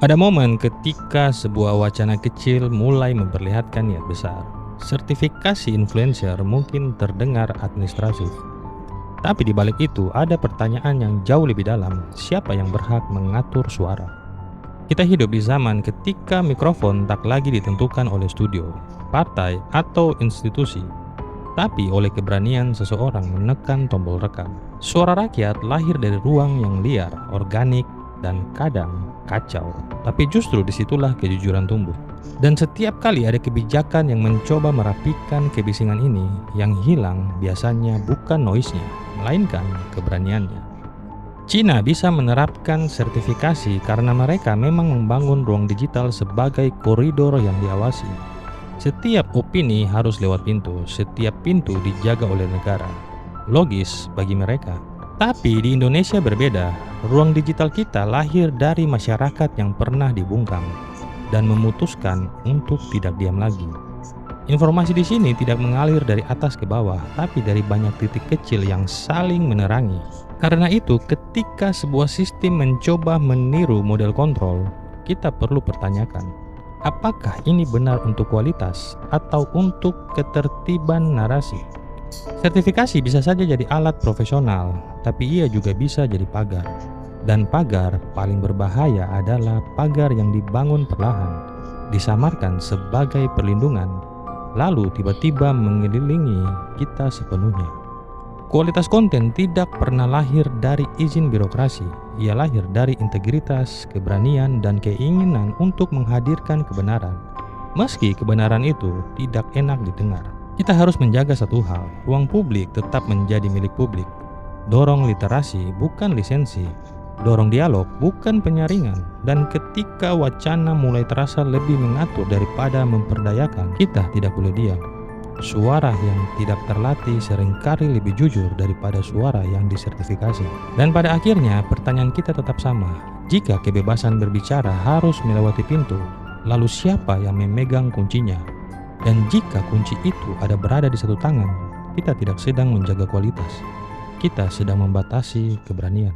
Ada momen ketika sebuah wacana kecil mulai memperlihatkan niat besar. Sertifikasi influencer mungkin terdengar administratif, tapi di balik itu ada pertanyaan yang jauh lebih dalam. Siapa yang berhak mengatur suara? Kita hidup di zaman ketika mikrofon tak lagi ditentukan oleh studio, partai, atau institusi, tapi oleh keberanian seseorang menekan tombol rekam. Suara rakyat lahir dari ruang yang liar, organik, dan kadang kacau. Tapi justru disitulah kejujuran tumbuh. Dan setiap kali ada kebijakan yang mencoba merapikan kebisingan ini, yang hilang biasanya bukan noise-nya, melainkan keberaniannya. Cina bisa menerapkan sertifikasi karena mereka memang membangun ruang digital sebagai koridor yang diawasi. Setiap opini harus lewat pintu, setiap pintu dijaga oleh negara. Logis bagi mereka. Tapi di Indonesia berbeda. Ruang digital kita lahir dari masyarakat yang pernah dibungkam dan memutuskan untuk tidak diam lagi. Informasi di sini tidak mengalir dari atas ke bawah, tapi dari banyak titik kecil yang saling menerangi. Karena itu, ketika sebuah sistem mencoba meniru model kontrol, kita perlu pertanyakan, apakah ini benar untuk kualitas atau untuk ketertiban narasi? Sertifikasi bisa saja jadi alat profesional, tapi ia juga bisa jadi pagar. Dan pagar paling berbahaya adalah pagar yang dibangun perlahan, disamarkan sebagai perlindungan, lalu tiba-tiba mengelilingi kita sepenuhnya. Kualitas konten tidak pernah lahir dari izin birokrasi. Ia lahir dari integritas, keberanian, dan keinginan untuk menghadirkan kebenaran. Meski kebenaran itu tidak enak didengar. Kita harus menjaga satu hal, ruang publik tetap menjadi milik publik. Dorong literasi bukan lisensi. Dorong dialog bukan penyaringan. Dan ketika wacana mulai terasa lebih mengatur daripada memperdayakan, kita tidak boleh diam. Suara yang tidak terlatih seringkali lebih jujur daripada suara yang disertifikasi. Dan pada akhirnya pertanyaan kita tetap sama. Jika kebebasan berbicara harus melewati pintu, lalu siapa yang memegang kuncinya? Dan jika kunci itu ada berada di satu tangan, kita tidak sedang menjaga kualitas. Kita sedang membatasi keberanian.